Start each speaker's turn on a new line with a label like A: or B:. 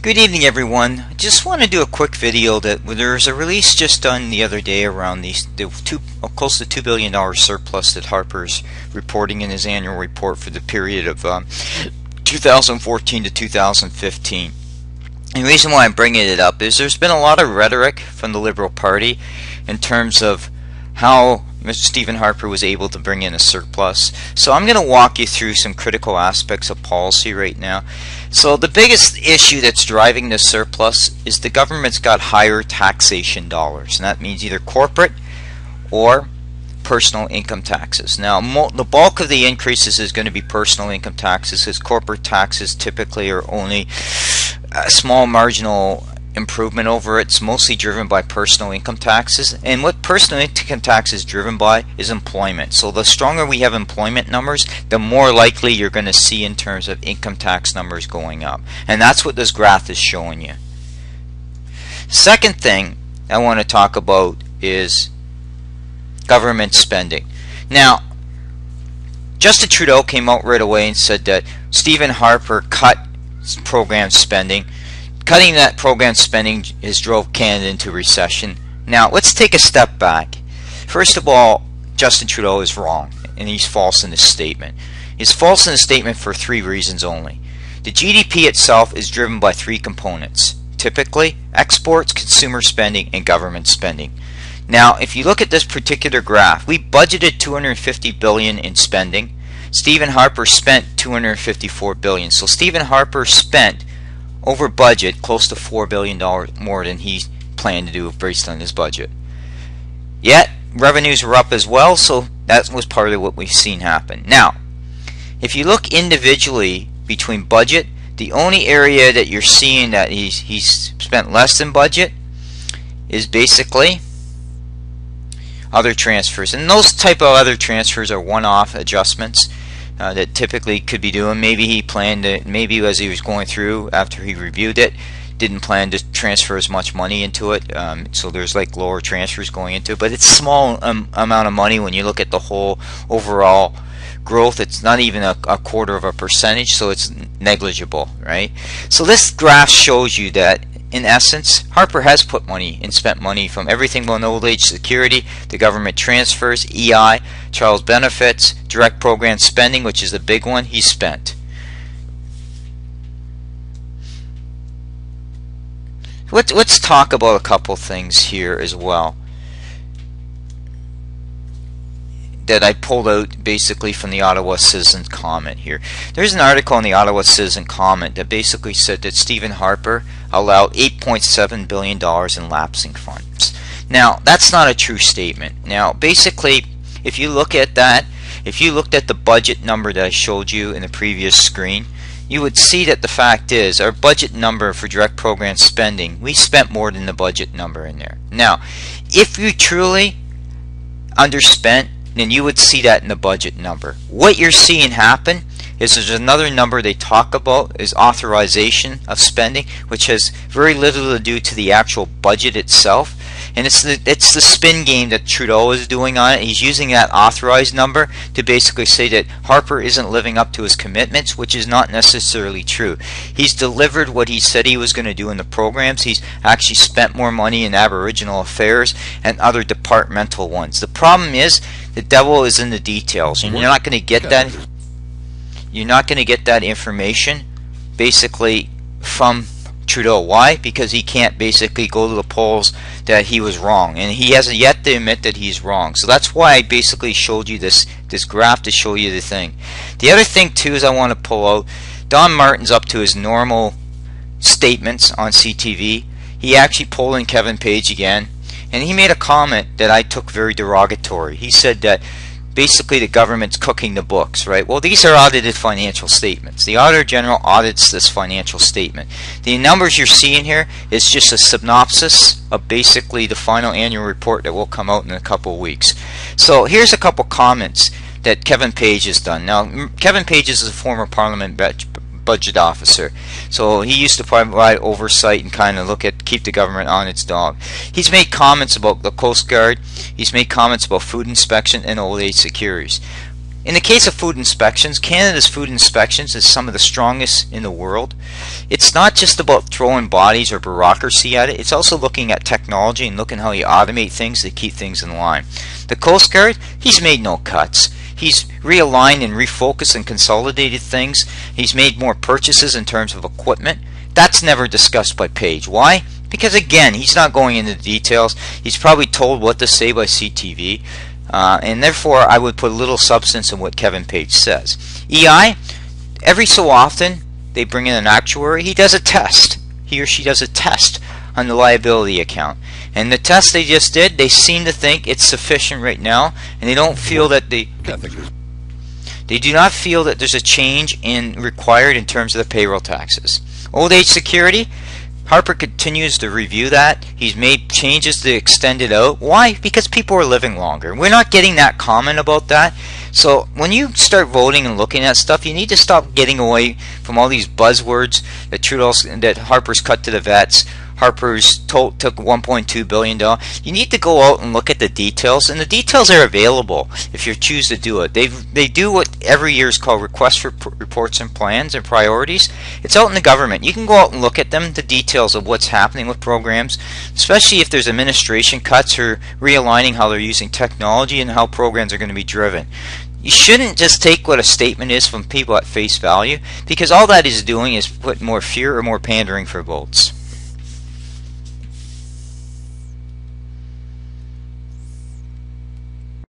A: Good evening, everyone. I just want to do a quick video that there's a release just done the other day around the close to $2 billion surplus that Harper's reporting in his annual report for the period of 2014 to 2015. And the reason why I'm bringing it up is there's been a lot of rhetoric from the Liberal Party in terms of how Mr. Stephen Harper was able to bring in a surplus. So I'm going to walk you through some critical aspects of policy right now. So the biggest issue that's driving this surplus is the government's got higher taxation dollars, and that means either corporate or personal income taxes. Now the bulk of the increases is going to be personal income taxes, because corporate taxes typically are only a small marginal improvement over it. It's mostly driven by personal income taxes, and what personal income tax is driven by is employment. So the stronger we have employment numbers, the more likely you're going to see in terms of income tax numbers going up, and that's what this graph is showing you. Second thing I want to talk about is government spending. Now Justin Trudeau came out right away and said that Stephen Harper cut program spending. Cutting that program spending has drove Canada into recession. Now let's take a step back. First of all, Justin Trudeau is wrong, and he's false in this statement. He's false in the statement for three reasons only. The GDP itself is driven by three components: typically exports, consumer spending, and government spending. Now if you look at this particular graph, we budgeted $250 billion in spending. Stephen Harper spent $254 billion. So Stephen Harper spent over budget close to $4 billion more than he planned to do based on his budget. Yet revenues were up as well, so that was part of what we've seen happen. Now if you look individually between budget, the only area that you're seeing that he's spent less than budget is basically other transfers, and those type of other transfers are one-off adjustments that typically could be doing. Maybe he planned to, maybe as he was going through after he reviewed it, didn't plan to transfer as much money into it, so there's like lower transfers going into it, but it's a small amount of money when you look at the whole overall growth. It's not even a quarter of a percentage, so it's negligible, right? So this graph shows you that in essence Harper has put money and spent money from everything from old age security, the government transfers, EI, child benefits, direct program spending, which is the big one, he spent. Let's talk about a couple things here as well that I pulled out basically from the Ottawa Citizen comment here. There's an article in the Ottawa Citizen comment that basically said that Stephen Harper allowed $8.7 billion in lapsing funds. Now that's not a true statement. Now basically if you look at that, if you looked at the budget number that I showed you in the previous screen, you would see that the fact is our budget number for direct program spending, we spent more than the budget number in there. Now if you truly underspent, then you would see that in the budget number. What you're seeing happen is there's another number they talk about is authorization of spending, which has very little to do to the actual budget itself, and it's the spin game that Trudeau is doing on it. He's using that authorized number to basically say that Harper isn't living up to his commitments, which is not necessarily true. He's delivered what he said he was going to do in the programs. He's actually spent more money in Aboriginal affairs and other departmental ones. The problem is the devil is in the details, and you're not going to get that. You're not going to get that information basically from Trudeau. Why? Because he can't basically go to the polls that he was wrong, and he hasn't yet to admit that he's wrong. So that's why I basically showed you this graph to show you the thing. The other thing too is I want to pull out Don Martin's up to his normal statements on CTV. He actually pulled in Kevin Page again, and he made a comment that I took very derogatory. He said that basically the government's cooking the books, right? Well, these are audited financial statements. The Auditor General audits this financial statement. The numbers you're seeing here is just a synopsis of basically the final annual report that will come out in a couple of weeks. So here's a couple comments that Kevin Page has done. Now Kevin Page is a former Parliament budget officer, so he used to provide oversight and kind of keep the government on its dog. He's made comments about the Coast Guard. He's made comments about food inspection and old age securities. In the case of food inspections, Canada's food inspections is some of the strongest in the world. It's not just about throwing bodies or bureaucracy at it, it's also looking at technology and looking how you automate things to keep things in line. The Coast Guard, he's made no cuts. He's realigned and refocused and consolidated things. He's made more purchases in terms of equipment. That's never discussed by Page. Why? Because again, he's not going into the details. He's probably told what to say by CTV. And therefore, I would put a little substance in what Kevin Page says. EI, every so often, they bring in an actuary. He does a test. He or she does a test on the liability account. And the test they just did, they seem to think it's sufficient right now, and they don't feel that they do not feel that there's a change required in terms of the payroll taxes. Old age security, Harper continues to review that. He's made changes to extend it out. Why? Because people are living longer. We're not getting that comment about that. So when you start voting and looking at stuff, you need to stop getting away from all these buzzwords that Harper's cut to the vets. Harper's took $1.2 billion. You need to go out and look at the details, and the details are available if you choose to do it. They do what every year is called requests for reports and plans and priorities. It's out in the government. You can go out and look at them, the details of what's happening with programs, especially if there's administration cuts or realigning how they're using technology and how programs are going to be driven. You shouldn't just take what a statement is from people at face value, because all that is doing is put more fear or more pandering for votes.